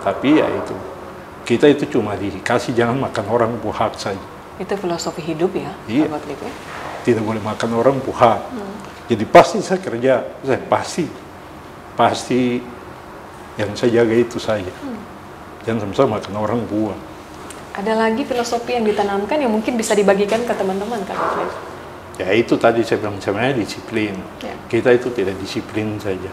Tapi ya itu, kita itu cuma dikasih jangan makan orang puhak saja. Itu filosofi hidup ya, Iya. Pak Gottlieb ya? Tidak boleh makan orang puhak. Jadi pasti saya kerja, saya pasti yang saya jaga itu saja. Jangan sama makan orang buah. Ada lagi filosofi yang ditanamkan yang mungkin bisa dibagikan ke teman-teman, Kak Gottlieb? Ya itu tadi saya bilang sebenarnya disiplin. Ya. Kita itu tidak disiplin saja.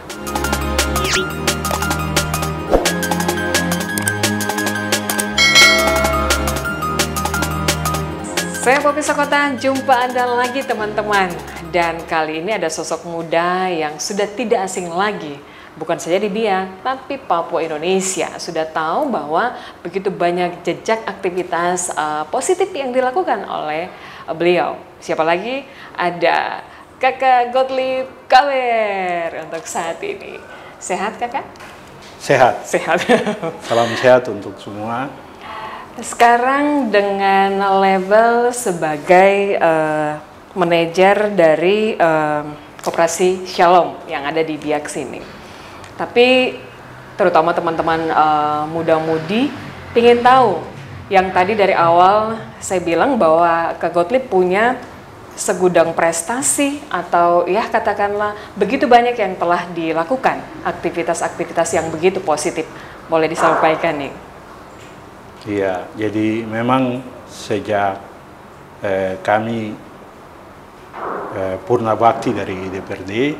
Saya Poppy Sokota, jumpa Anda lagi teman-teman. Dan kali ini ada sosok muda yang sudah tidak asing lagi. Bukan saja di Biak, tapi Papua Indonesia sudah tahu bahwa begitu banyak jejak aktivitas positif yang dilakukan oleh beliau. Siapa lagi? Ada Kakak Gottlieb Kawer untuk saat ini. Sehat Kakak? Sehat. Sehat. Salam sehat untuk semua. Sekarang dengan level sebagai manajer dari Koperasi Shalom yang ada di Biak sini. Tapi terutama teman-teman muda-mudi ingin tahu yang tadi dari awal saya bilang bahwa Kak Gottlieb punya segudang prestasi atau ya katakanlah begitu banyak yang telah dilakukan, aktivitas-aktivitas yang begitu positif. Boleh disampaikan nih? Iya, jadi memang sejak kami purna bakti dari DPRD,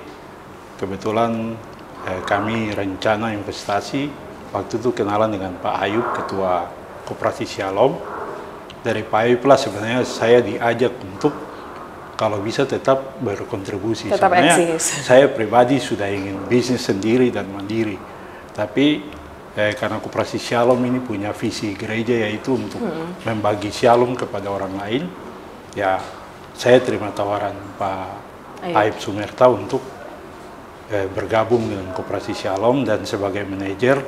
kebetulan kami rencana investasi, waktu itu kenalan dengan Pak Ayub, Ketua Koperasi Shalom. Dari Pak Ayub lah sebenarnya saya diajak untuk kalau bisa tetap berkontribusi. Tetap sebenarnya eksis. saya pribadi sudah ingin bisnis sendiri dan mandiri, tapi karena Koperasi Shalom ini punya visi gereja yaitu untuk membagi Shalom kepada orang lain, ya saya terima tawaran Pak Ayub Sumerta untuk bergabung dengan Koperasi Shalom dan sebagai manajer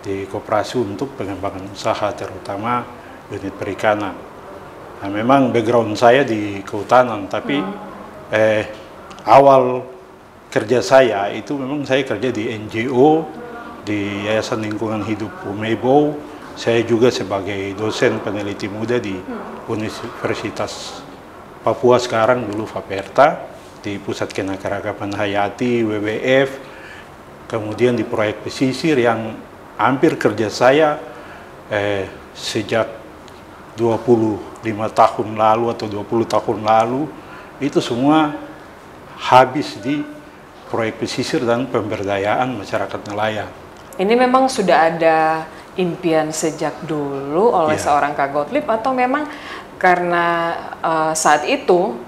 di koperasi untuk pengembangan usaha terutama unit perikanan. Nah, memang background saya di kehutanan, tapi awal kerja saya itu memang saya kerja di NGO, di Yayasan Lingkungan Hidup Umebo. Saya juga sebagai dosen peneliti muda di Universitas Papua sekarang, dulu Faperta, di Pusat Keanekaragaman Hayati, WWF, kemudian di proyek pesisir yang hampir kerja saya sejak 25 tahun lalu atau 20 tahun lalu, itu semua habis di proyek pesisir dan pemberdayaan masyarakat nelayan. Ini memang sudah ada impian sejak dulu oleh seorang Kak Gottlieb atau memang karena saat itu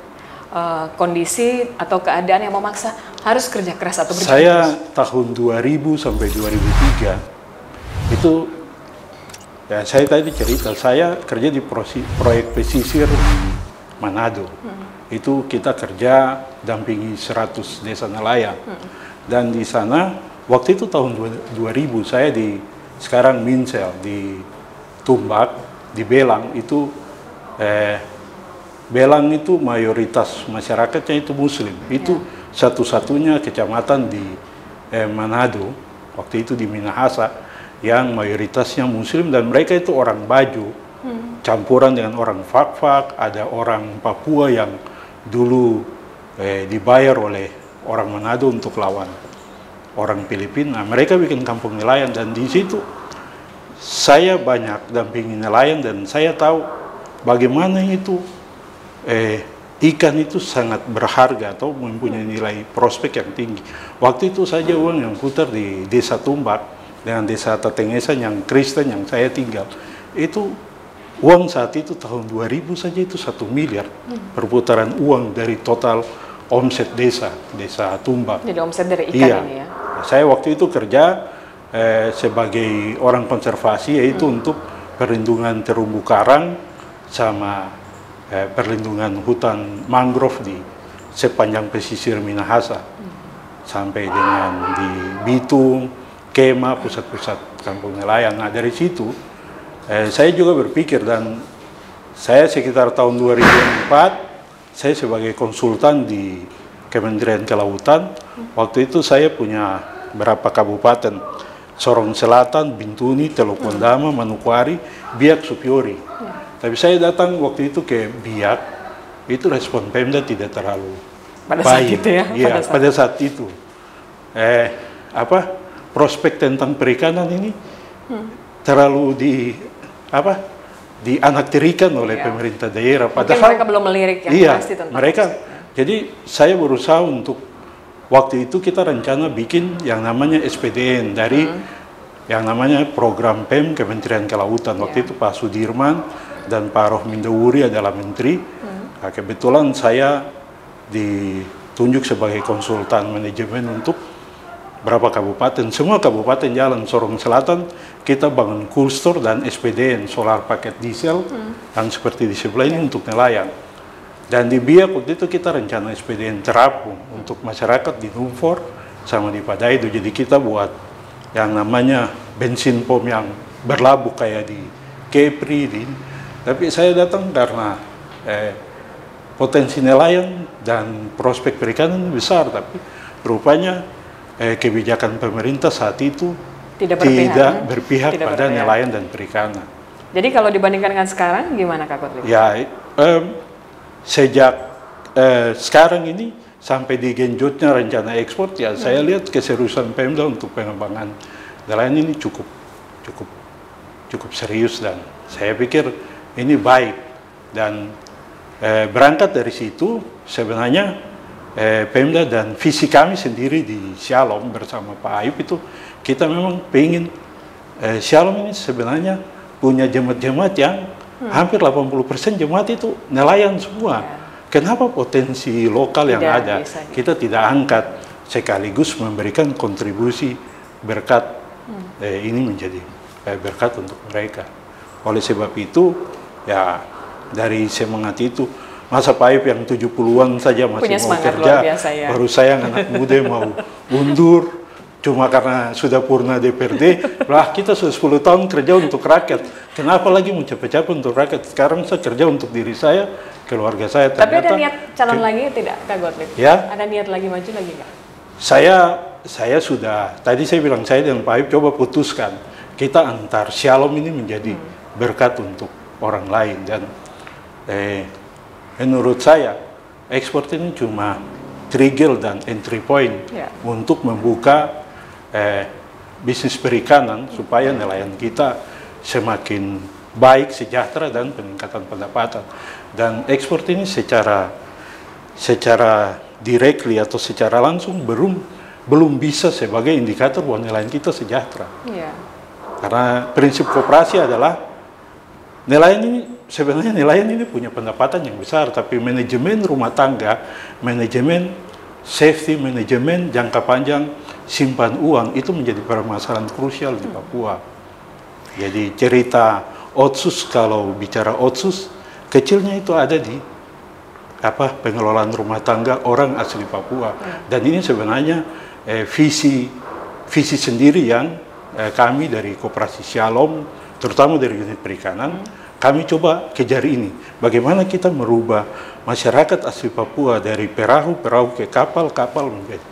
kondisi atau keadaan yang memaksa harus kerja keras atau berjuang? Saya tahun 2000 sampai 2003 itu ya saya tadi cerita saya kerja di proyek pesisir di Manado. Itu kita kerja dampingi 100 desa nelayan. Dan di sana waktu itu tahun 2000 saya di sekarang Minsel di Tumbak di Belang itu Belang itu mayoritas masyarakatnya itu Muslim. Itu satu-satunya kecamatan di Manado, waktu itu di Minahasa, yang mayoritasnya Muslim dan mereka itu orang Baju, campuran dengan orang Fak-Fak, ada orang Papua yang dulu dibayar oleh orang Manado untuk lawan orang Filipina. Mereka bikin kampung nelayan dan di situ saya banyak dampingi nelayan dan saya tahu bagaimana itu ikan itu sangat berharga atau mempunyai nilai prospek yang tinggi. Waktu itu saja uang yang putar di desa Tumbak dengan desa Tatengesan yang Kristen yang saya tinggal, itu uang saat itu tahun 2000 saja itu 1 miliar perputaran uang dari total omset desa Tumbak. Jadi omset dari ikan ini ya? Saya waktu itu kerja sebagai orang konservasi yaitu untuk perlindungan terumbu karang sama perlindungan hutan mangrove di sepanjang pesisir Minahasa sampai dengan di Bitung, Kema, pusat-pusat kampung nelayan. Nah dari situ saya juga berpikir dan saya sekitar tahun 2004 saya sebagai konsultan di Kementerian Kelautan. Waktu itu saya punya berapa kabupaten Sorong Selatan, Bintuni, Teluk Pondama, Manokwari, Biak, Supiori. Tapi saya datang waktu itu ke Biak, itu respon Pemda tidak terlalu pada saat baik. itu ya? Iya, pada saat itu. Prospek tentang perikanan ini terlalu dianaktirikan oleh pemerintah daerah. Padahal mereka belum melirik yang pasti tentang mereka. Jadi saya berusaha untuk waktu itu kita rencana bikin yang namanya SPDN dari yang namanya program PEM Kementerian Kelautan. Waktu itu Pak Sudirman dan Pak Rohmindo Wuri adalah menteri. Nah, kebetulan saya ditunjuk sebagai konsultan manajemen untuk berapa kabupaten. Semua kabupaten jalan Sorong Selatan kita bangun coolstore dan SPDN, solar paket diesel, yang seperti di sebelah ini untuk nelayan. Dan di Biak waktu itu kita rencana SPDN terapung untuk masyarakat di Numfor sama di Padaido. Jadi kita buat yang namanya bensin pom yang berlabuh kayak di Kepri. Tapi saya datang karena potensi nelayan dan prospek perikanan besar. Tapi rupanya kebijakan pemerintah saat itu tidak berpihak pada nelayan dan perikanan. Jadi kalau dibandingkan dengan sekarang, gimana Kak Gottlieb? Ya, sejak sekarang ini sampai digenjotnya rencana ekspor, ya saya lihat keseriusan Pemda untuk pengembangan nelayan ini cukup serius, dan saya pikir ini baik. Dan berangkat dari situ sebenarnya Pemda dan visi kami sendiri di Shalom bersama Pak Ayub itu kita memang pengen Shalom ini sebenarnya punya jemaat-jemaat yang hampir 80% jemaat itu nelayan semua. Kenapa potensi lokal yang ada kita tidak angkat sekaligus memberikan kontribusi berkat ini menjadi berkat untuk mereka. Oleh sebab itu ya dari semangat itu, masa Pak Ayub yang 70-an saja masih mau kerja, baru saya anak muda mau mundur cuma karena sudah purna DPRD. Lah kita sudah 10 tahun kerja untuk rakyat, kenapa lagi mau capek-capek untuk rakyat? Sekarang saya kerja untuk diri saya, keluarga saya. Tapi ada niat calon lagi tidak Kak Gottlieb? Ya? Ada niat lagi maju lagi nggak? Saya sudah, tadi saya bilang saya dan Pak Ayub coba putuskan kita antar Shalom ini menjadi berkat untuk orang lain. Dan menurut saya ekspor ini cuma trigger dan entry point untuk membuka bisnis perikanan supaya nelayan kita semakin baik, sejahtera, dan peningkatan pendapatan. Dan ekspor ini secara directly atau secara langsung belum bisa sebagai indikator bahwa nelayan kita sejahtera. Karena prinsip koperasi adalah nelayan ini sebenarnya punya pendapatan yang besar, tapi manajemen rumah tangga, manajemen safety, manajemen jangka panjang simpan uang itu menjadi permasalahan krusial di Papua. Jadi cerita Otsus, kalau bicara Otsus, kecilnya itu ada di pengelolaan rumah tangga orang asli Papua. Dan ini sebenarnya visi sendiri yang kami dari Koperasi Shalom, terutama dari unit perikanan, kami coba kejar ini. Bagaimana kita merubah masyarakat asli Papua dari perahu ke kapal menjadi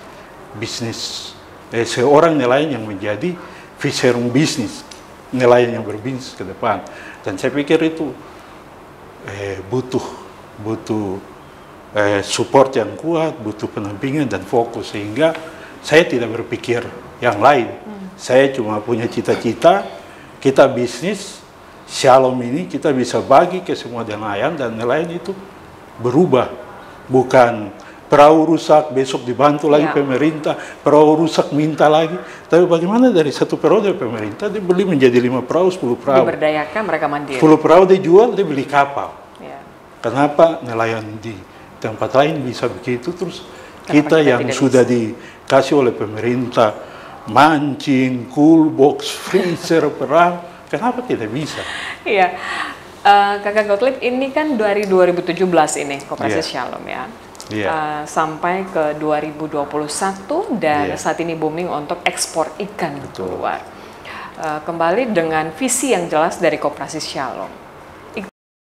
bisnis. Seorang nelayan yang menjadi fishery bisnis, nelayan yang berbisnis ke depan. Dan saya pikir itu butuh support yang kuat, butuh pendampingan dan fokus, sehingga saya tidak berpikir yang lain. Saya cuma punya cita-cita, kita bisnis Shalom ini kita bisa bagi ke semua nelayan, dan nelayan itu berubah. Bukan perahu rusak besok dibantu lagi pemerintah, perahu rusak minta lagi. Tapi bagaimana dari satu perahu dari pemerintah dia beli menjadi 5 perahu, 10 perahu. Diberdayakan, mereka mandiri. 10 perahu dia jual, dia beli kapal. Kenapa nelayan di tempat lain bisa begitu, terus kita yang sudah dikasih oleh pemerintah mancing, cool box, freezer, perahu, kenapa tidak bisa? Iya, Kakak Gottlieb, ini kan dari 2017 ini Koperasi Shalom ya. Sampai ke 2021 dan saat ini booming untuk ekspor ikan keluar. Kembali dengan visi yang jelas dari Koperasi Shalom. Yang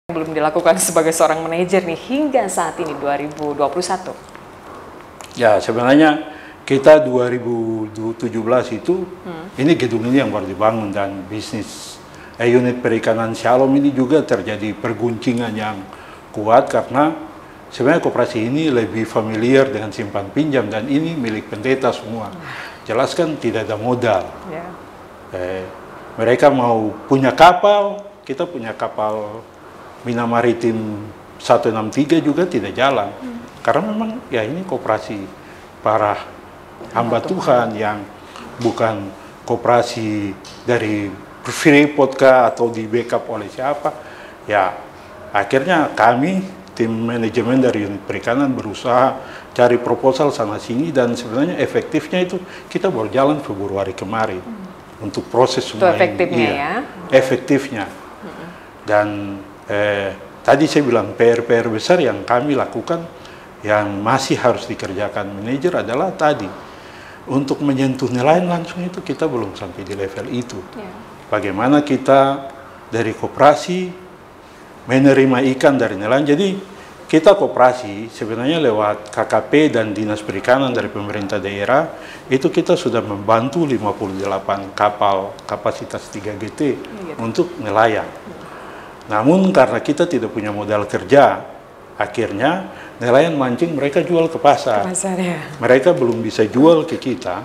belum dilakukan sebagai seorang manajer nih hingga saat ini 2021. Ya, sebenarnya kita 2017 itu, ini gedung ini yang baru dibangun dan bisnis unit perikanan Shalom ini juga terjadi perguncingan yang kuat karena sebenarnya koperasi ini lebih familiar dengan simpan pinjam dan ini milik pendeta semua. Jelas kan tidak ada modal. Mereka mau punya kapal, kita punya kapal Mina Maritim 163 juga tidak jalan. Karena memang ya ini koperasi para hamba Tuhan yang bukan koperasi dari Freeport atau di backup oleh siapa. Ya akhirnya kami tim manajemen dari unit perikanan berusaha cari proposal sana sini dan sebenarnya efektifnya itu kita baru jalan Februari kemarin untuk proses semua efektifnya ini. Ya. Efektifnya. Dan tadi saya bilang PR-PR besar yang kami lakukan yang masih harus dikerjakan manajer adalah tadi untuk menyentuh nelayan langsung itu kita belum sampai di level itu. Bagaimana kita dari koperasi menerima ikan dari nelayan. Jadi kita koperasi sebenarnya lewat KKP dan Dinas Perikanan dari pemerintah daerah itu kita sudah membantu 58 kapal kapasitas 3 GT untuk nelayan. Namun karena kita tidak punya modal kerja, akhirnya nelayan mancing mereka jual ke pasar. Mereka belum bisa jual ke kita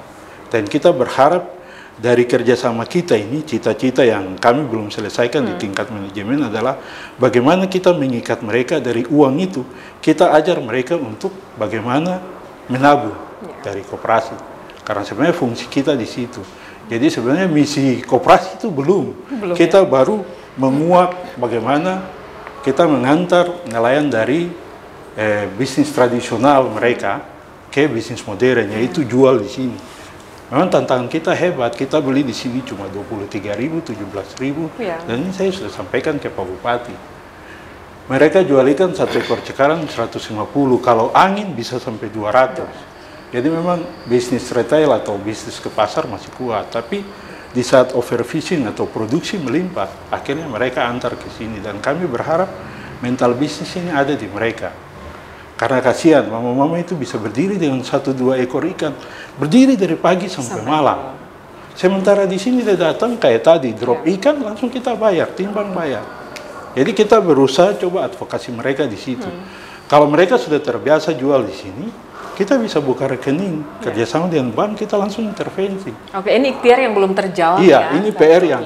dan kita berharap dari kerjasama kita ini, cita-cita yang kami belum selesaikan di tingkat manajemen adalah bagaimana kita mengikat mereka dari uang itu, kita ajar mereka untuk bagaimana menabung dari koperasi. Karena sebenarnya fungsi kita di situ. Jadi sebenarnya misi koperasi itu belum kita baru menguak bagaimana kita mengantar nelayan dari bisnis tradisional mereka ke bisnis modern, yaitu jual di sini. Memang tantangan kita hebat, kita beli di sini cuma 23.000, 17.000, dan ini saya sudah sampaikan ke Pak Bupati. Mereka jual ikan satu ekor cekaran 150, kalau angin bisa sampai 200. Jadi memang bisnis retail atau bisnis ke pasar masih kuat, tapi di saat overfishing atau produksi melimpah, akhirnya mereka antar ke sini dan kami berharap mental bisnis ini ada di mereka. Karena kasihan, mama-mama itu bisa berdiri dengan 1-2 ekor ikan, berdiri dari pagi sampai malam. Sementara di sini dia datang kayak tadi, drop ikan langsung kita bayar, timbang bayar. Jadi kita berusaha coba advokasi mereka di situ. Kalau mereka sudah terbiasa jual di sini, kita bisa buka rekening, kerjasama dengan bank, kita langsung intervensi. Oke, ini ikhtiar yang belum terjawab ya. Ini PR yang...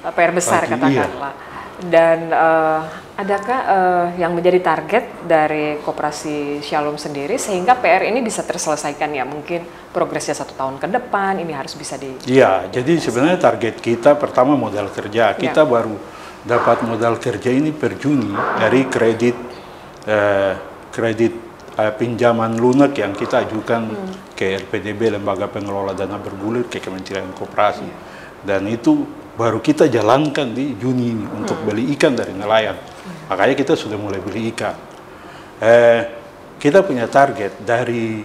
PR besar katakanlah. Dan adakah yang menjadi target dari Koperasi Shalom sendiri sehingga PR ini bisa terselesaikan ya? Mungkin progresnya 1 tahun ke depan ini harus bisa di... Iya, jadi sebenarnya target kita pertama modal kerja. Kita baru dapat modal kerja ini per Juni dari kredit pinjaman lunak yang kita ajukan ke LPDB, Lembaga Pengelola Dana Bergulir, ke Kementerian Koperasi. Dan itu baru kita jalankan di Juni ini untuk beli ikan dari nelayan. Makanya kita sudah mulai beli ikan. Kita punya target dari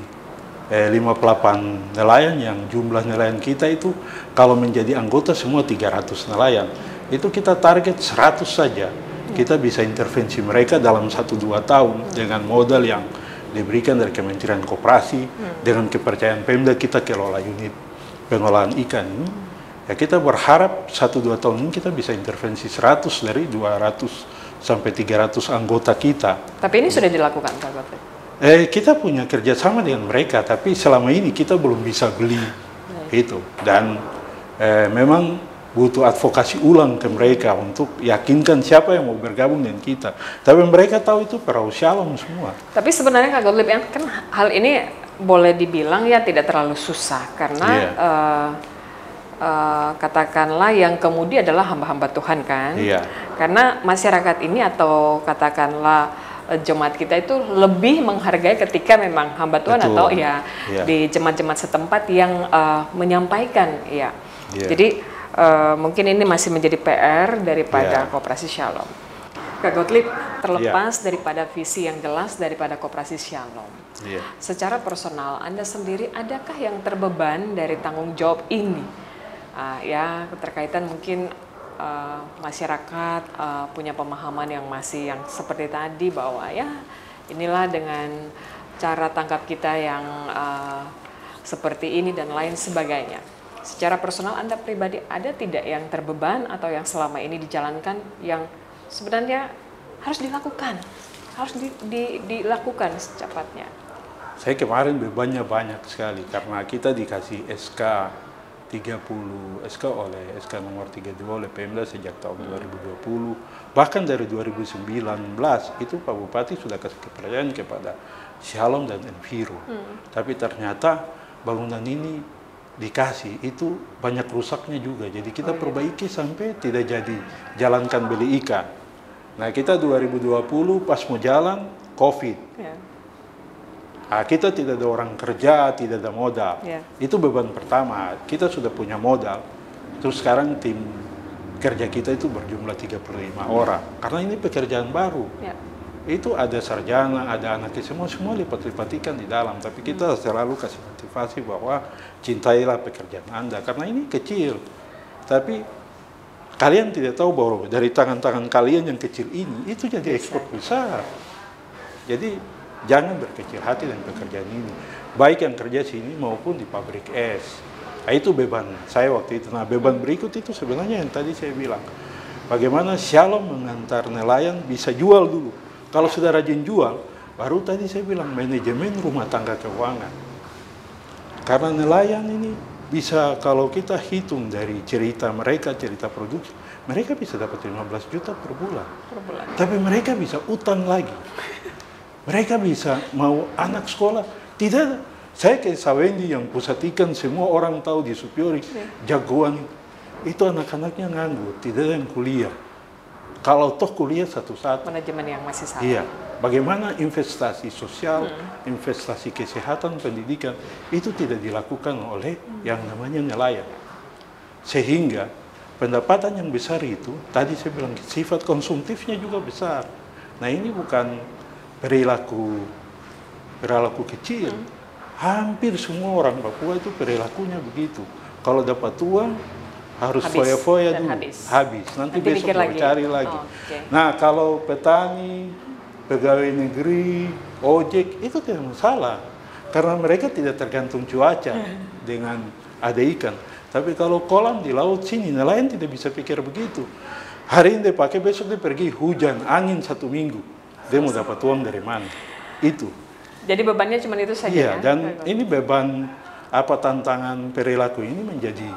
58 nelayan yang jumlah nelayan kita itu kalau menjadi anggota semua 300 nelayan. Itu kita target 100 saja. Kita bisa intervensi mereka dalam 1-2 tahun dengan modal yang diberikan dari Kementerian Koperasi, dengan kepercayaan Pemda kita kelola unit pengolahan ikan ini. Ya kita berharap 1-2 tahun ini kita bisa intervensi 100 dari 200 sampai 300 anggota kita. Tapi ini sudah dilakukan, Pak Gotli? Kita punya kerjasama dengan mereka, tapi selama ini kita belum bisa beli itu. Dan memang butuh advokasi ulang ke mereka untuk yakinkan siapa yang mau bergabung dengan kita. Tapi mereka tahu itu perahu Shalom semua. Tapi sebenarnya Kak Gottlieb, kan hal ini boleh dibilang ya tidak terlalu susah karena katakanlah yang kemudi adalah hamba-hamba Tuhan kan. Karena masyarakat ini atau katakanlah jemaat kita itu lebih menghargai ketika memang hamba Tuhan atau di jemaat-jemaat setempat yang menyampaikan Jadi mungkin ini masih menjadi PR daripada Koperasi Shalom. Kak Gottlieb, terlepas daripada visi yang jelas daripada Koperasi Shalom, secara personal Anda sendiri adakah yang terbeban dari tanggung jawab ini? Keterkaitan mungkin masyarakat punya pemahaman yang masih yang seperti tadi bahwa inilah dengan cara tangkap kita yang seperti ini dan lain sebagainya. Secara personal Anda pribadi ada tidak yang terbeban atau yang selama ini dijalankan yang sebenarnya harus dilakukan, dilakukan secepatnya? Saya kemarin bebannya banyak sekali karena kita dikasih SK 30 SK oleh SK nomor 32 oleh Pemda sejak tahun 2020, bahkan dari 2019 itu Pak Bupati sudah kasih kepercayaan kepada Shalom dan Enviro. Tapi ternyata bangunan ini dikasih itu banyak rusaknya juga, jadi kita perbaiki sampai tidak jadi jalankan beli ikan. Nah kita 2020 pas mau jalan COVID. Nah, kita tidak ada orang kerja, tidak ada modal. Itu beban pertama. Kita sudah punya modal. Terus sekarang tim kerja kita itu berjumlah 35 orang. Karena ini pekerjaan baru. Itu ada sarjana, ada anaknya, semua lipat-lipatikan di dalam. Tapi kita selalu kasih motivasi bahwa cintailah pekerjaan Anda. Karena ini kecil. Tapi kalian tidak tahu bahwa dari tangan-tangan kalian yang kecil ini, itu jadi ekspor besar. Jadi jangan berkecil hati dengan pekerjaan ini, baik yang kerja sini maupun di pabrik es. Nah, itu beban saya waktu itu. Nah, beban berikut itu sebenarnya yang tadi saya bilang, bagaimana Shalom mengantar nelayan bisa jual dulu. Kalau sudah rajin jual, baru tadi saya bilang manajemen rumah tangga keuangan. Karena nelayan ini bisa, kalau kita hitung dari cerita mereka, cerita produksi, mereka bisa dapat 15 juta per bulan. Tapi mereka bisa utang lagi. Mereka bisa mau anak sekolah. Tidak, saya ke Sawendi yang pusat ikan, semua orang tahu di Supiori, jagoan itu anak-anaknya nganggur, tidak ada yang kuliah. Kalau toh kuliah satu saat. Manajemen yang masih salah. Iya, bagaimana investasi sosial, investasi kesehatan, pendidikan, itu tidak dilakukan oleh yang namanya nelayan. Sehingga pendapatan yang besar itu, tadi saya bilang sifat konsumtifnya juga besar. Nah ini bukan perilaku kecil. Hampir semua orang Papua itu perilakunya begitu. Kalau dapat uang harus foya-foya dulu, habis. Nanti besok mau cari lagi. Nah kalau petani, pegawai negeri, ojek itu tidak masalah, karena mereka tidak tergantung cuaca dengan ada ikan. Tapi kalau kolam di laut sini, nelayan tidak bisa pikir begitu. Hari ini dia pakai, besok dia pergi hujan, angin 1 minggu. Dia mau dapat uang dari mana? Itu. Jadi bebannya cuma itu saja. Iya, dan ini beban tantangan perilaku ini menjadi,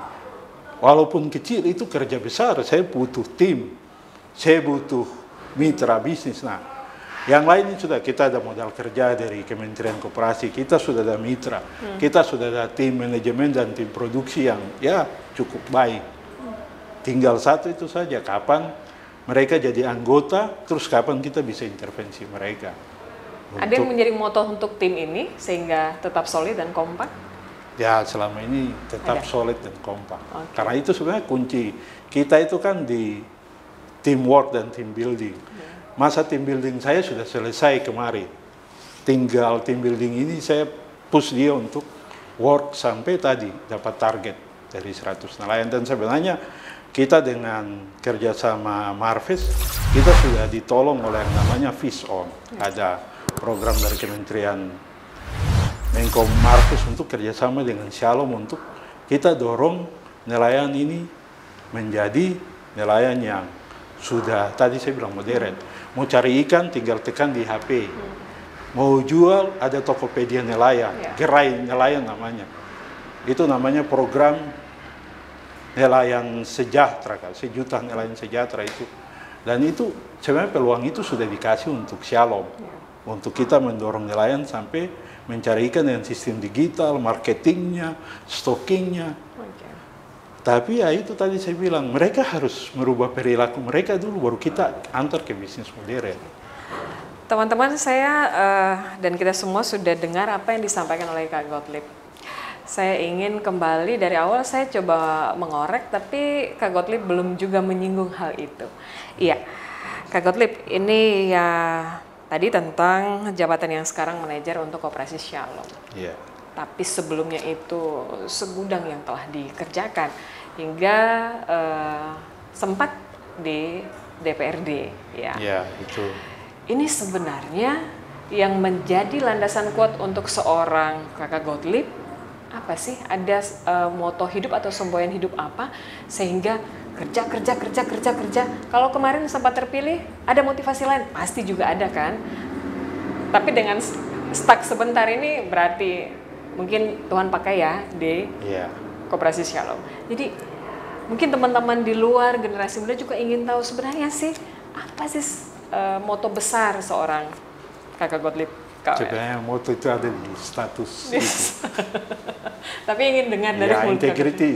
walaupun kecil itu kerja besar. Saya butuh tim, saya butuh mitra bisnis. Nah, yang lain ini sudah kita ada modal kerja dari Kementerian Koperasi, kita sudah ada mitra, kita sudah ada tim manajemen dan tim produksi yang ya cukup baik. Tinggal satu itu saja, kapan mereka jadi anggota, terus kapan kita bisa intervensi mereka. Ada yang menjadi moto untuk tim ini sehingga tetap solid dan kompak? Ya, selama ini tetap solid dan kompak. Karena itu sebenarnya kunci. Kita itu kan di teamwork dan team building. Masa team building saya sudah selesai kemarin. Tinggal team building ini saya push dia untuk work sampai tadi dapat target dari 100 nelayan. Dan sebenarnya kita dengan kerjasama Marves, kita sudah ditolong oleh yang namanya Fish On. Ada program dari Kementerian Menko Marves untuk kerjasama dengan Shalom untuk kita dorong nelayan ini menjadi nelayan yang sudah, tadi saya bilang modern. Mau cari ikan tinggal tekan di HP. Mau jual ada Tokopedia nelayan, Gerai nelayan namanya. Itu namanya program nelayan sejahtera, sejuta nelayan sejahtera itu. Dan itu sebenarnya peluang itu sudah dikasih untuk Shalom. Untuk kita mendorong nelayan sampai mencari ikan dengan sistem digital, marketingnya, stockingnya. Tapi ya itu tadi saya bilang, mereka harus merubah perilaku mereka dulu, baru kita antar ke bisnis modern. Teman-teman, saya dan kita semua sudah dengar apa yang disampaikan oleh Kak Gottlieb. Saya ingin kembali dari awal, saya coba mengorek, tapi Kak Gottlieb belum juga menyinggung hal itu. Iya, Kak Gottlieb, ini ya tadi tentang jabatan yang sekarang manajer untuk Koperasi Shalom. Iya. Tapi sebelumnya itu segudang yang telah dikerjakan hingga sempat di DPRD. Ya. Iya, itu. Ini sebenarnya yang menjadi landasan kuat untuk seorang Kakak Gottlieb apa sih? Ada moto hidup atau semboyan hidup apa sehingga kerja. Kalau kemarin sempat terpilih, ada motivasi lain, pasti juga ada kan? Tapi dengan stuck sebentar ini berarti mungkin Tuhan pakai ya di Koperasi Shalom. Jadi mungkin teman-teman di luar generasi muda juga ingin tahu sebenarnya sih apa sih moto besar seorang Kakak Gottlieb KWR? Sebenarnya moto itu ada di status itu. Tapi ingin dengar dari mulut integrity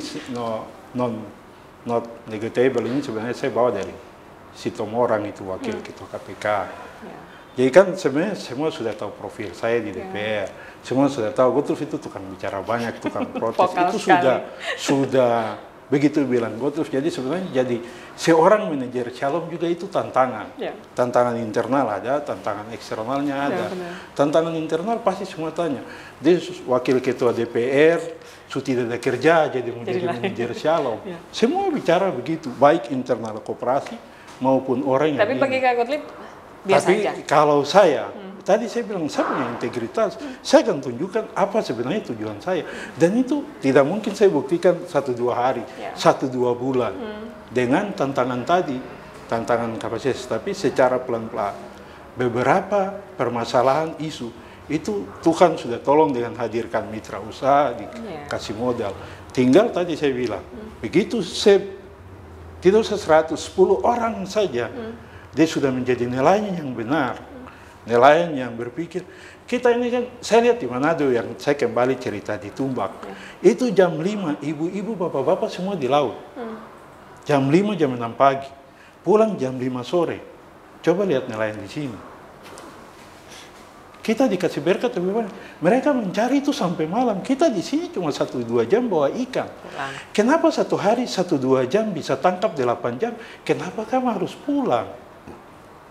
not negotiable ini sebenarnya saya bawa dari Sitomorang itu wakil ketua KPK. Jadi kan sebenarnya semua sudah tahu profil saya di DPR. Semua sudah tahu Gottlieb itu tukang bicara banyak, tukang protes. Itu sudah begitu bilang Gottlieb. Jadi sebenarnya jadi seorang manajer Shalom juga itu tantangan. Tantangan internal ada, tantangan eksternalnya ada. Tantangan internal pasti semua tanya. Dia wakil ketua DPR, tidak ada kerja jadi menjadi manajer Shalom. Semua bicara begitu, baik internal koperasi maupun orang yang. Tapi bagi Kak Gottlieb biasa aja. Kalau saya, tadi saya bilang saya punya integritas, saya akan tunjukkan apa sebenarnya tujuan saya. Dan itu tidak mungkin saya buktikan 1-2 hari, 1-2 bulan. Dengan tantangan tadi, tantangan kapasitas, tapi secara pelan-pelan. Beberapa permasalahan isu, itu Tuhan sudah tolong dengan hadirkan mitra usaha, dikasih modal. Tinggal tadi saya bilang, begitu saya, tidak usah 100, 10 orang saja, dia sudah menjadi nelayan yang benar, nelayan yang berpikir. Kita ini kan, saya lihat di Manado yang saya kembali cerita di Tumbak, itu jam 5, ibu-ibu, bapak-bapak semua di laut. Jam 5, jam 6 pagi, pulang jam 5 sore. Coba lihat nelayan di sini. Kita dikasih berkat lebih banyak. Mereka mencari itu sampai malam. Kita di sini cuma 1-2 jam bawa ikan. Kenapa satu hari 1-2 jam bisa tangkap 8 jam? Kenapa kamu harus pulang?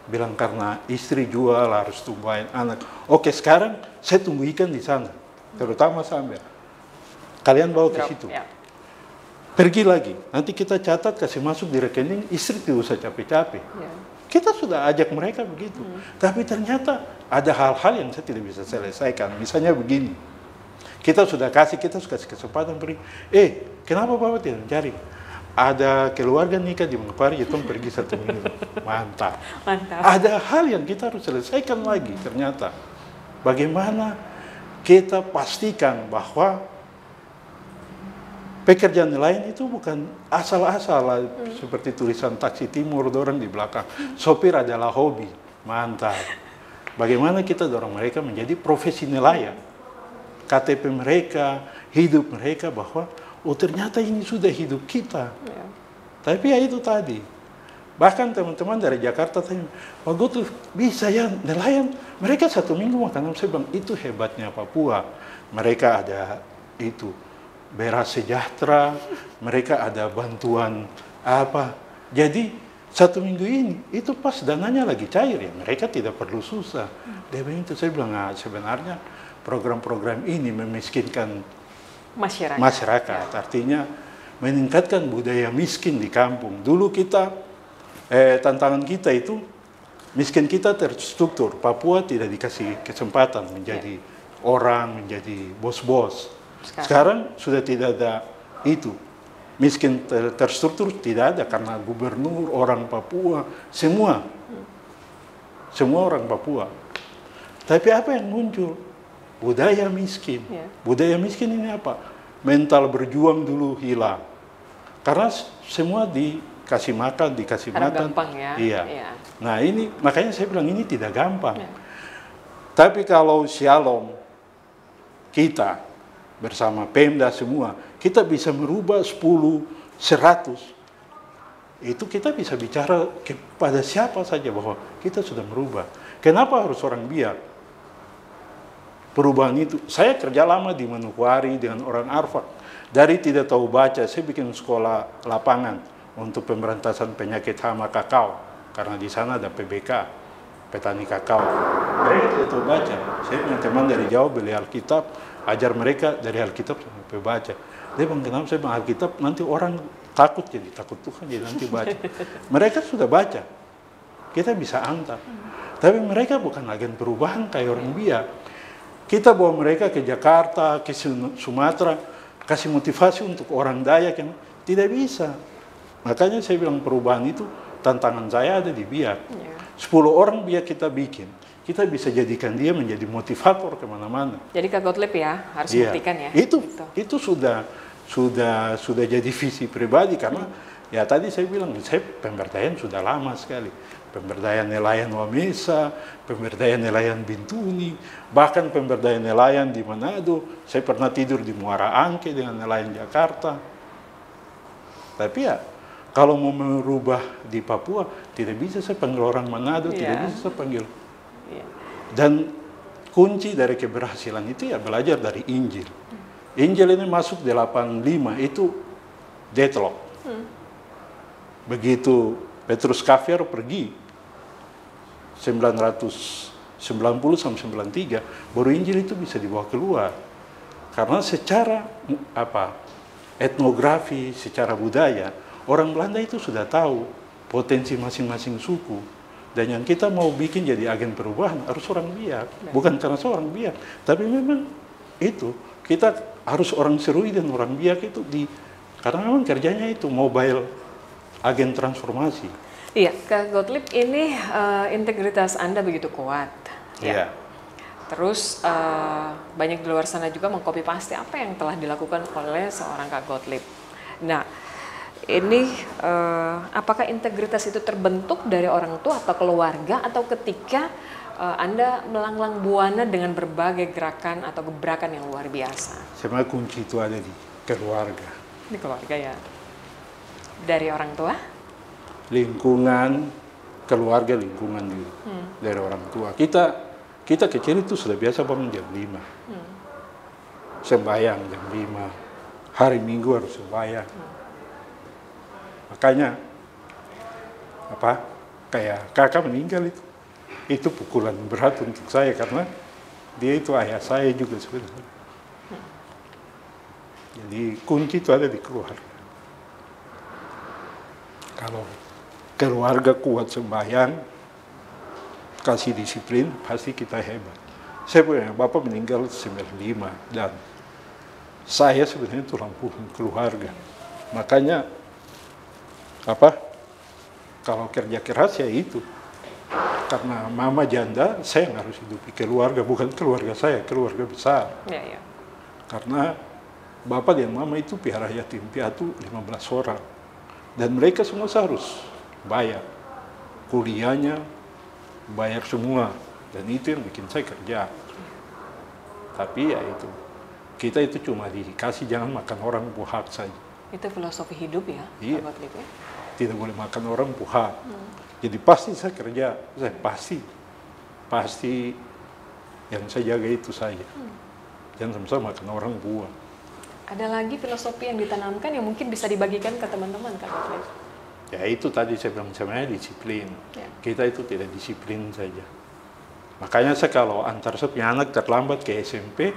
Bilang karena istri jual, harus tumbuhin anak. Oke, sekarang saya tunggu ikan di sana, terutama sambil. Kalian bawa ke situ. Pergi lagi, nanti kita catat, kasih masuk di rekening, istri tidak usah capek-capek. Kita sudah ajak mereka begitu. Tapi ternyata ada hal-hal yang saya tidak bisa selesaikan. Misalnya begini, kita sudah kasih kesempatan beri. Kenapa Bapak tidak mencari? Ada keluarga nikah di Manokwari, itu pergi 1 minggu. Mantap. Ada hal yang kita harus selesaikan lagi ternyata. Bagaimana kita pastikan bahwa pekerjaan nelayan itu bukan asal-asal seperti tulisan taksi timur dorong di belakang. Sopir adalah hobi. Mantap. Bagaimana kita dorong mereka menjadi profesi nelayan. KTP mereka, hidup mereka bahwa ternyata ini sudah hidup kita. Tapi ya itu tadi. Bahkan teman-teman dari Jakarta tanya, Pak Gottlieb bisa ya nelayan? Mereka 1 minggu makan. Saya bilang itu hebatnya Papua. Mereka ada itu beras sejahtera, mereka ada bantuan apa. Jadi 1 minggu ini itu pas dananya lagi cair ya. Mereka tidak perlu susah. Dia bilang itu, saya bilang sebenarnya program-program ini memiskinkan masyarakat. Artinya meningkatkan budaya miskin di kampung. Dulu kita, tantangan kita itu, miskin kita terstruktur. Papua tidak dikasih kesempatan menjadi orang, menjadi bos-bos. Sekarang sudah tidak ada itu. Miskin terstruktur tidak ada karena gubernur, orang Papua, semua orang Papua. Tapi apa yang muncul? Budaya miskin. Budaya miskin ini apa? Mental berjuang dulu hilang. Karena semua dikasih makan. Gampang ya. Iya. Nah ini, makanya saya bilang ini tidak gampang. Tapi kalau Shalom, kita bersama Pemda semua, kita bisa merubah 10, 100. Itu kita bisa bicara kepada siapa saja bahwa kita sudah merubah. Kenapa harus orang biak? Perubahan itu, saya kerja lama di Manokwari dengan orang Arfak. Dari tidak tahu baca, saya bikin sekolah lapangan untuk pemberantasan penyakit hama kakao. Karena di sana ada PBK, petani kakao. Mereka tidak tahu baca. Saya punya teman dari Jawa beli Alkitab, ajar mereka dari Alkitab sampai baca. Dia bilang, kenapa saya bilang Alkitab, nanti orang takut jadi takut Tuhan, jadi nanti baca. Mereka sudah baca, kita bisa antar. Tapi mereka bukan agen perubahan kayak orang biak. Kita bawa mereka ke Jakarta, ke Sumatera, kasih motivasi untuk orang Dayak yang tidak bisa. Makanya saya bilang perubahan itu tantangan saya ada di Biak. 10 orang Biak kita bikin, kita bisa jadikan dia menjadi motivator kemana-mana. Jadi Kak Gottlieb ya harus buktikan ya. Itu sudah jadi visi pribadi karena ya tadi saya bilang saya pemberdayaan sudah lama sekali. Pemberdayaan nelayan Wamesa, pemberdayaan nelayan Bintuni, bahkan pemberdayaan nelayan di Manado. Saya pernah tidur di Muara Angke dengan nelayan Jakarta. Tapi ya, kalau mau merubah di Papua, tidak bisa saya panggil orang Manado, tidak bisa saya panggil. Dan kunci dari keberhasilan itu ya belajar dari Injil. Injil ini masuk 85, itu deadlock. Begitu Petrus Xavier pergi 990 sampai 93, baru Injil itu bisa dibawa keluar. Karena secara etnografi, secara budaya, orang Belanda itu sudah tahu potensi masing-masing suku. Dan yang kita mau bikin jadi agen perubahan harus orang Biak, bukan karena seorang Biak, tapi memang itu kita harus orang Serui dan orang Biak itu karena memang kerjanya itu mobile agen transformasi. Iya, Kak Gottlieb, ini integritas Anda begitu kuat. Iya. Terus banyak di luar sana juga mengcopy paste apa yang telah dilakukan oleh seorang Kak Gottlieb. Nah, ini apakah integritas itu terbentuk dari orang tua atau keluarga atau ketika Anda melanglang buana dengan berbagai gerakan atau gebrakan yang luar biasa? Sebenarnya kunci itu ada di keluarga. Di keluarga ya. Dari orang tua? Lingkungan, keluarga, lingkungan juga. Dari orang tua. Kita kecil itu sudah biasa bangun jam 5. Sembahyang jam 5. Hari Minggu harus sembahyang. Makanya kayak kakak meninggal itu pukulan berat untuk saya karena dia itu ayah saya juga sebenarnya. Jadi kunci itu ada di keluarga. Kalau keluarga kuat sembahyang, kasih disiplin, pasti kita hebat. Saya punya bapak meninggal 95 dan saya sebenarnya tulang punggung keluarga. Makanya kalau kerja keras ya itu. Karena mama janda, saya yang harus hidupi keluarga, bukan keluarga saya, keluarga besar. Ya. Karena bapak dan mama itu piara yatim piatu 15 orang. Dan mereka semua harus bayar. Kuliahnya, bayar semua. Dan itu yang bikin saya kerja. Tapi ya itu, kita itu cuma dikasih jangan makan orang puhak saja. Itu filosofi hidup ya? Iya. Pak Gottlieb, ya? Tidak boleh makan orang puhak. Jadi pasti saya kerja, pasti yang saya jaga itu saja. Jangan sama makan orang buah. Ada lagi filosofi yang ditanamkan yang mungkin bisa dibagikan ke teman-teman, Kak Gottlieb? Ya itu tadi saya bilang sebenarnya disiplin. Ya. Kita itu tidak disiplin saja. Makanya saya kalau antar saya punya anak terlambat ke SMP,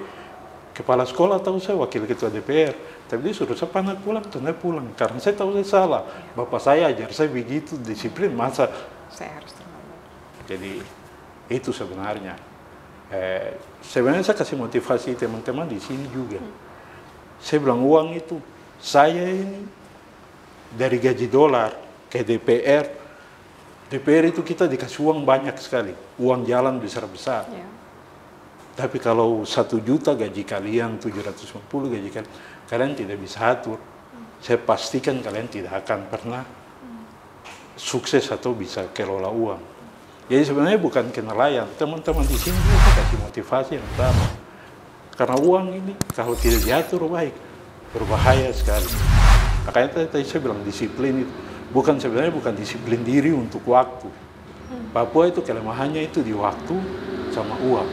kepala sekolah tahu saya wakil ketua DPR. Tapi dia suruh saya anak pulang, saya pulang. Karena saya tahu saya salah. Bapak saya ajar saya begitu, disiplin, masa saya harus terlambat. Jadi itu sebenarnya. Sebenarnya saya kasih motivasi teman-teman di sini juga. Saya bilang uang itu, saya ini dari gaji dolar ke DPR, DPR itu kita dikasih uang banyak sekali, uang jalan besar-besar. Ya. Tapi kalau 1 juta gaji kalian, 750 gaji kalian tidak bisa atur. Saya pastikan kalian tidak akan pernah sukses atau bisa kelola uang. Jadi sebenarnya bukan ke nelayan, teman-teman di sini juga kasih motivasi yang sama. Karena uang ini kalau tidak diatur baik, berbahaya sekali. Makanya tadi saya bilang disiplin itu sebenarnya bukan disiplin diri untuk waktu. Papua itu kelemahannya itu di waktu sama uang.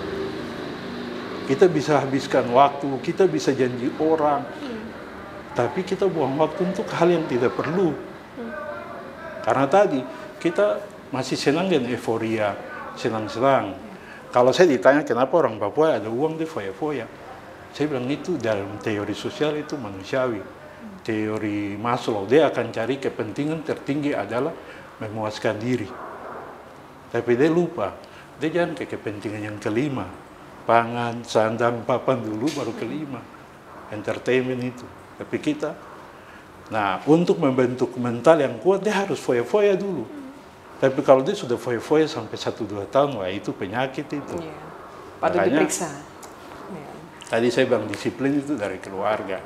Kita bisa habiskan waktu, kita bisa janji orang, tapi kita buang waktu untuk hal yang tidak perlu. Karena tadi kita masih senang dengan euforia, senang-senang. Kalau saya ditanya kenapa orang Papua ada uang di foya-foya, saya bilang itu dalam teori sosial itu manusiawi. Teori Maslow, dia akan cari kepentingan tertinggi adalah memuaskan diri. Tapi dia lupa, dia jangan ke kepentingan yang kelima, pangan, sandang, papan dulu, baru kelima. Entertainment itu. Tapi kita, nah untuk membentuk mental yang kuat, dia harus foya-foya dulu. Tapi kalau dia sudah foya-foya sampai 1-2 tahun, wah itu penyakit itu. Iya. Patut diperiksa. Iya. Tadi saya bilang disiplin itu dari keluarga.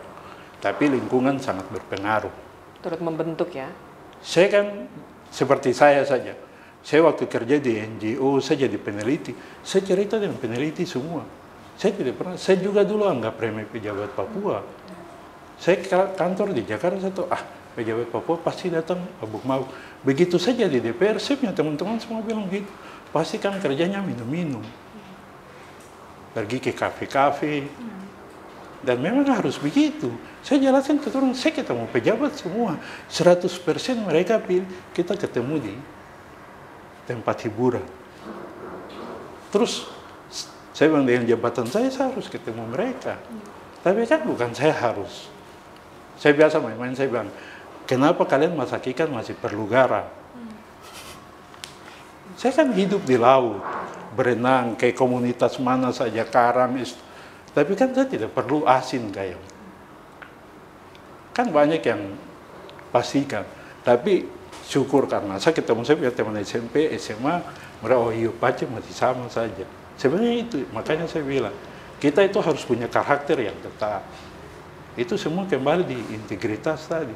Tapi lingkungan sangat berpengaruh. Turut membentuk ya. Saya kan seperti saya saja. Saya waktu kerja di NGO, saya jadi peneliti. Saya cerita dengan peneliti semua. Saya tidak pernah, saya juga dulu anggap remeh pejabat Papua. Saya kantor di Jakarta, saya tahu, pejabat Papua pasti datang mabuk-mabuk. Begitu saja di DPR, saya punya teman-teman semua bilang gitu. Pasti kan kerjanya minum-minum. Pergi ke kafe-kafe. Dan memang harus begitu. Saya jelaskan ke orang, saya ketemu pejabat semua. 100% mereka pilih, kita ketemu di tempat hiburan. Terus, saya bilang dengan jabatan saya harus ketemu mereka. Tapi kan bukan saya harus. Saya biasa main-main, saya bilang, kenapa kalian masak ikan masih perlu garam? Saya kan hidup di laut, berenang, ke komunitas mana saja, karang, tapi kan saya tidak perlu asin kayak. Kan banyak yang pastikan. Tapi syukur karena saya ketemu, saya punya teman SMP, SMA, mereka, oh iya Pace masih sama saja. Sebenarnya itu, makanya saya bilang, kita itu harus punya karakter yang tetap. Itu semua kembali di integritas tadi.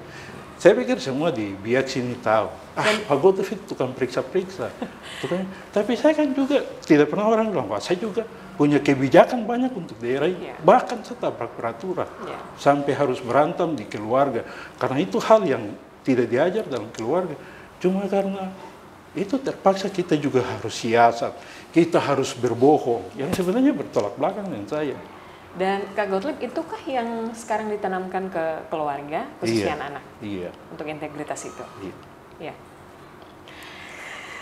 Saya pikir semua di biak sini tahu. Pak Gotovic tukang periksa-periksa. Tapi saya kan juga tidak pernah orang bilang, wah saya juga punya kebijakan banyak untuk daerah ini. Bahkan saya tabrak peraturan. Sampai harus berantem di keluarga. Karena itu hal yang tidak diajar dalam keluarga. Cuma karena itu terpaksa kita juga harus siasat. Kita harus berbohong. Yang sebenarnya bertolak belakang dengan saya. Dan Kak Gottlieb, itukah yang sekarang ditanamkan ke keluarga, khususnya anak-anak? Iya. Untuk integritas itu? Iya.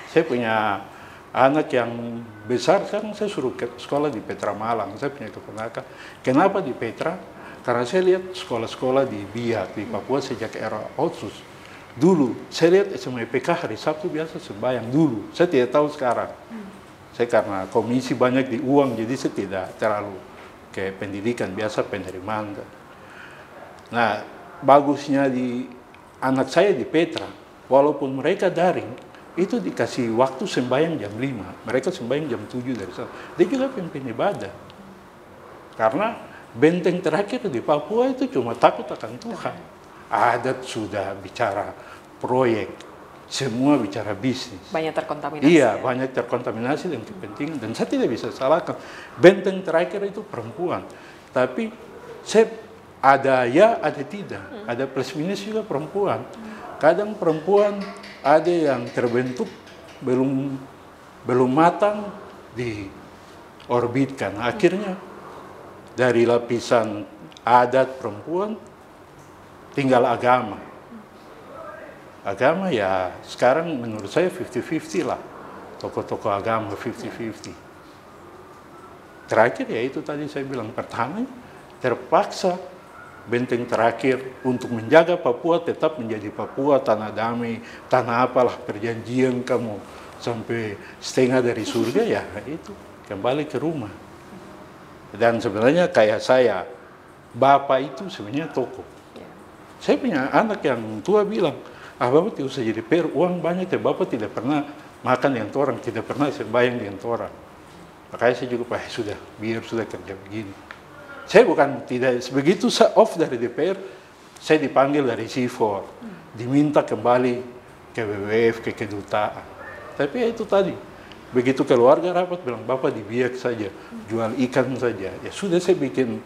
Saya punya anak yang besar, sekarang saya suruh ke sekolah di Petra Malang. Saya punya keponakan. Kenapa di Petra? Karena saya lihat sekolah-sekolah di Biak, di Papua sejak era Otsus. Dulu, saya lihat SMA IPK hari Sabtu biasa sembahyang dulu. Saya tidak tahu sekarang. Saya karena komisi banyak di uang, jadi saya tidak terlalu ke pendidikan, biasa penerimaan. Nah, bagusnya di anak saya di Petra, walaupun mereka daring, itu dikasih waktu sembahyang jam 5. Mereka sembahyang jam 7 dari sana. Dia juga pimpin ibadah. Karena benteng terakhir di Papua itu cuma takut akan Tuhan. Adat sudah bicara proyek, semua bicara bisnis. Banyak terkontaminasi. Iya, banyak terkontaminasi dan kepentingan. Dan saya tidak bisa salahkan. Benteng terakhir itu perempuan. Tapi saya ada ya, ada tidak. Ada plus minus juga perempuan. Kadang perempuan ada yang terbentuk belum matang diorbitkan. Akhirnya dari lapisan adat perempuan tinggal agama. Agama ya sekarang menurut saya 50-50 lah. Tokoh-tokoh agama 50-50. Terakhir ya itu tadi saya bilang, pertama terpaksa benteng terakhir untuk menjaga Papua tetap menjadi Papua, tanah damai, tanah apalah perjanjian kamu sampai setengah dari surga ya itu kembali ke rumah. Dan sebenarnya kayak saya, bapak itu sebenarnya tokoh. Saya punya anak yang tua bilang, Bapak tidak usah jadi PR, uang banyak ya, Bapak tidak pernah makan dengan orang, tidak pernah sembahyang dengan orang. Makanya saya juga, sudah, biar sudah kerja begini. Saya bukan tidak, begitu saya off dari DPR, saya dipanggil dari C4, diminta kembali ke WWF, ke kedutaan. Tapi ya itu tadi, begitu keluarga rapat, bilang, Bapak di Biak saja, jual ikan saja. Ya sudah saya bikin,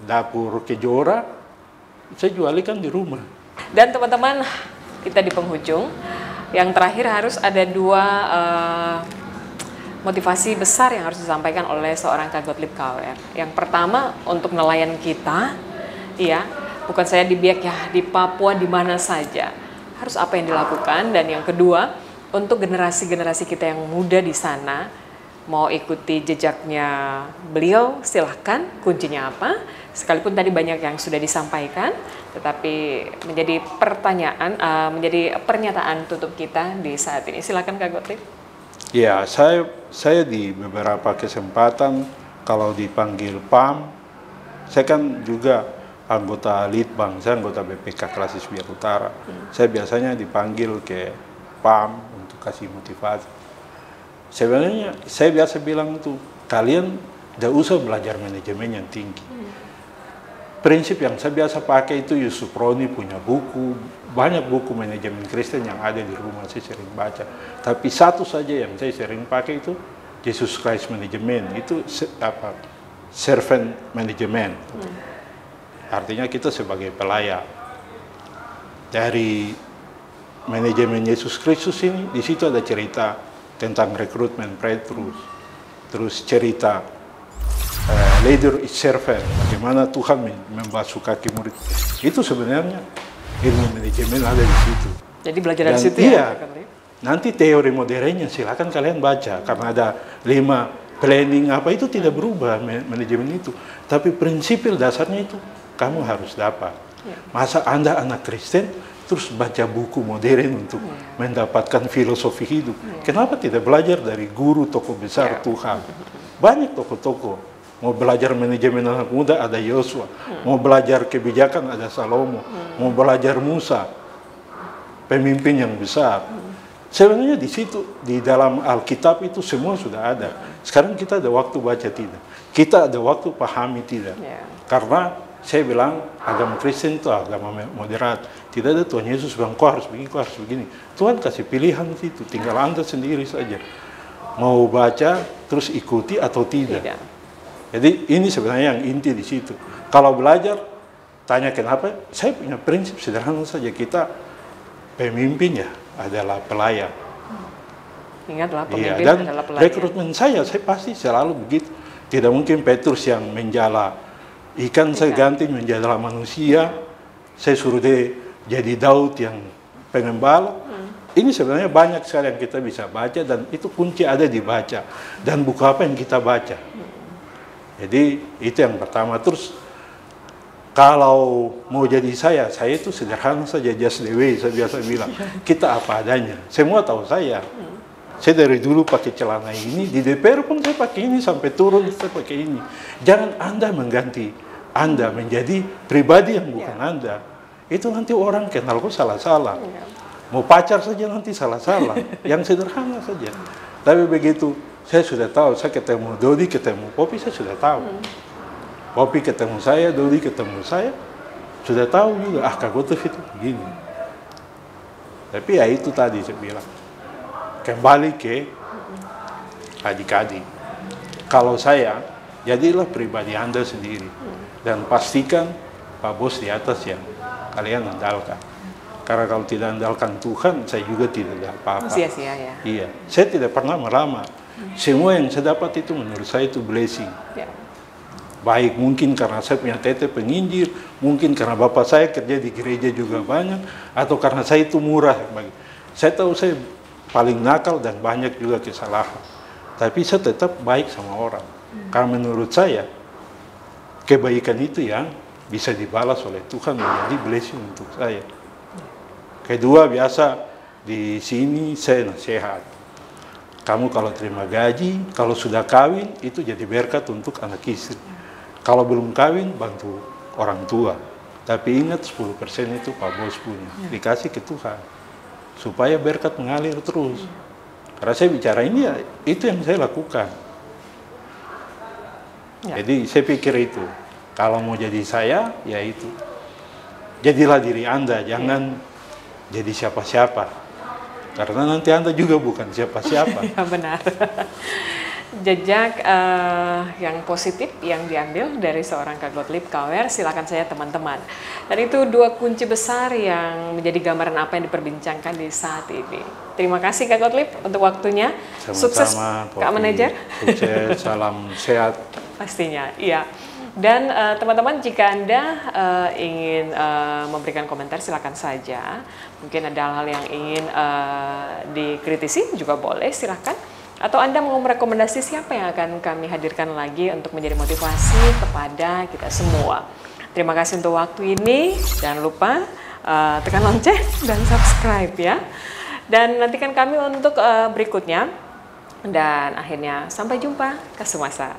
dapur Kejora, saya jual ikan di rumah. Dan teman-teman, kita di penghujung. Yang terakhir harus ada dua motivasi besar yang harus disampaikan oleh seorang Kak Gottlieb KWR. Yang pertama, untuk nelayan kita, ya, bukan saya di Biak ya, di Papua di mana saja. Harus apa yang dilakukan. Dan yang kedua, untuk generasi-generasi kita yang muda di sana, mau ikuti jejaknya beliau, silahkan. Kuncinya apa? Sekalipun tadi banyak yang sudah disampaikan, tetapi menjadi pertanyaan, menjadi pernyataan tutup kita di saat ini. Silakan Kak Gottlieb. Ya, saya di beberapa kesempatan kalau dipanggil PAM, saya kan juga anggota Litbang, saya anggota BPK Klasis Biak Utara. Saya biasanya dipanggil ke PAM untuk kasih motivasi. Sebenarnya saya biasa bilang tuh, kalian tidak usah belajar manajemen yang tinggi. Prinsip yang saya biasa pakai itu Yusuf Roni punya buku, banyak buku manajemen Kristen yang ada di rumah saya sering baca. Tapi satu saja yang saya sering pakai itu Jesus Christ Management, itu servant management. Artinya kita sebagai pelayan. Dari manajemen Yesus Kristus ini, di situ ada cerita tentang rekrutmen Petrus, terus cerita leader is servant, bagaimana Tuhan membasuh kaki murid. Itu sebenarnya ilmu manajemen ada di situ. Jadi belajar dari situ iya, ya? Nanti teori modernnya silakan kalian baca, karena ada 5 planning apa itu tidak berubah manajemen itu. Tapi prinsipil dasarnya itu kamu harus dapat. Masa Anda anak Kristen terus baca buku modern untuk mendapatkan filosofi hidup? Kenapa tidak belajar dari guru tokoh besar Tuhan? Banyak tokoh-tokoh. Mau belajar manajemen anak muda ada Yosua, mau belajar kebijakan ada Salomo, mau belajar Musa, pemimpin yang besar. Sebenarnya di situ, di dalam Alkitab itu semua sudah ada. Sekarang kita ada waktu baca tidak? Kita ada waktu pahami tidak? Karena saya bilang agama Kristen itu agama moderat. Tidak ada Tuhan Yesus bilang kau harus begini, kau harus begini. Tuhan kasih pilihan itu, tinggal Anda sendiri saja. Mau baca terus ikuti atau tidak. Jadi ini sebenarnya yang inti di situ. Kalau belajar, tanya kenapa? Saya punya prinsip sederhana saja, kita pemimpin ya adalah pelayan. Ingatlah, pemimpin adalah pelayan. Rekrutmen saya pasti selalu begitu. Tidak mungkin Petrus yang menjala ikan, saya ganti menjadi manusia, saya suruh dia jadi Daud yang pengembala. Ini sebenarnya banyak sekali yang kita bisa baca, dan itu kunci ada dibaca. Dan buku apa yang kita baca. Jadi itu yang pertama. Terus kalau mau jadi saya itu sederhana saja, just the way, saya biasa bilang. Kita apa adanya, semua tahu saya. Saya dari dulu pakai celana ini, di DPR pun saya pakai ini, sampai turun saya pakai ini. Jangan Anda mengganti Anda menjadi pribadi yang bukan Anda. Itu nanti orang kenal kok salah-salah. Mau pacar saja nanti salah-salah. Yang sederhana saja. Tapi begitu saya sudah tahu, saya ketemu Dodi, ketemu Popi, saya sudah tahu. Popi ketemu saya, Dodi ketemu saya, sudah tahu juga, Kak Gotov itu begini. Tapi ya itu tadi saya bilang, kembali ke adik-adik. Kalau saya, jadilah pribadi Anda sendiri. Dan pastikan Pak Bos di atas yang kalian andalkan. Karena kalau tidak andalkan Tuhan, saya juga tidak ada apa-apa. Sia-sia ya? Iya, saya tidak pernah melamar. Semua yang saya dapat itu menurut saya itu blessing. Baik mungkin karena saya punya tete penginjil, mungkin karena bapak saya kerja di gereja juga banyak, atau karena saya itu murah. Saya tahu saya paling nakal dan banyak juga kesalahan. Tapi saya tetap baik sama orang. Karena menurut saya, kebaikan itu yang bisa dibalas oleh Tuhan menjadi blessing untuk saya. Kedua, biasa di sini saya nasihat. Kamu kalau terima gaji, kalau sudah kawin, itu jadi berkat untuk anak istri. Kalau belum kawin, bantu orang tua. Tapi ingat 10% itu Pak Bos punya. Dikasih ke Tuhan. Supaya berkat mengalir terus. Karena saya bicara ini ya, itu yang saya lakukan. Jadi saya pikir itu. Kalau mau jadi saya, ya itu. Jadilah diri Anda, jangan jadi siapa-siapa. Karena nanti Anda juga bukan siapa-siapa. Ya benar. Jejak yang positif yang diambil dari seorang Kak Gottlieb KWR, silakan saya teman-teman. Dan itu 2 kunci besar yang menjadi gambaran apa yang diperbincangkan di saat ini. Terima kasih Kak Gottlieb untuk waktunya. Sukses Kak Manajer. Sukses, salam sehat. Pastinya, iya. Dan teman-teman, jika Anda ingin memberikan komentar, silakan saja. Mungkin ada hal-hal yang ingin dikritisi juga boleh, silakan. Atau Anda mau merekomendasi siapa yang akan kami hadirkan lagi untuk menjadi motivasi kepada kita semua. Terima kasih untuk waktu ini. Jangan lupa tekan lonceng dan subscribe ya. Dan nantikan kami untuk berikutnya. Dan akhirnya sampai jumpa Kasumasa.